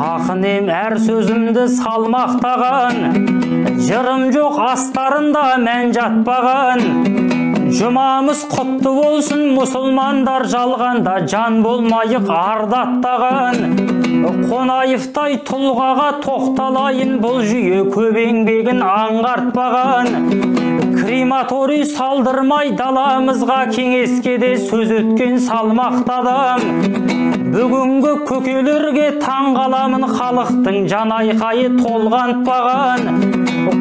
Ақынем әр сөзімді салмақтаған, жырым жоқ астарында мән жатпаған. Жұмамыз құтты болсын, мұсылмандар жалғанда жан болмайық ардаттаған. Қонаевтай тұлғаға тоқталайын, бұл жүйе көп еңбегін аңғартпаған. Крематорий салдырмай даламызға, кеңеске де сөз өткен салмақты адам. Бүгінгі көкелерге таң қаламын, халықтың жан айқайы толғантпаған.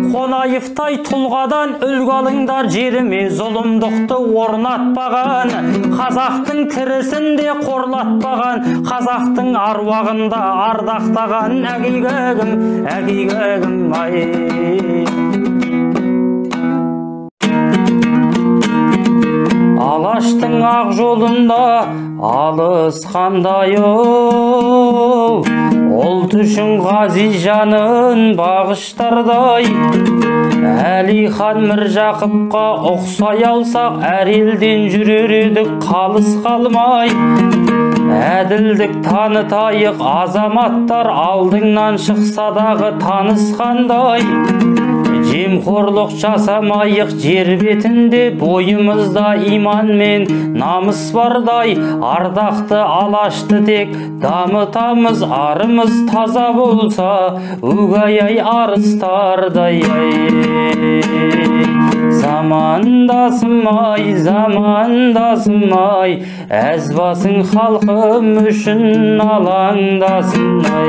Қонаевтай тұлғадан үлгі алыңдар, жеріме зұлымдықты орнатпаған. Қазақтың кірісінде қорлатпаған, қазақтың аруағында ардақтаған. Әгейгәгім, әгейгәгім, ай. Алаштың ақ жолында алысқандай оу, ұлт үшін ғази жанын бағыштардай. Әлихан Міржақыпқа ұқсай алсақ, әр елден жүрер едік қалыс қалмай. Әділдік танытайық, азаматтар алдыңнан шықса дағы танысқандай. Жемқорлық жасамайық, жер бетінде бойымызда иман мен намыс бардай. Ардақты алашты тек дамытамыз, арымыз таза болса өгей арыстардай. Замандасым-ай, замандасым-ай, әз басың халқым үшін алаңдасым-ай.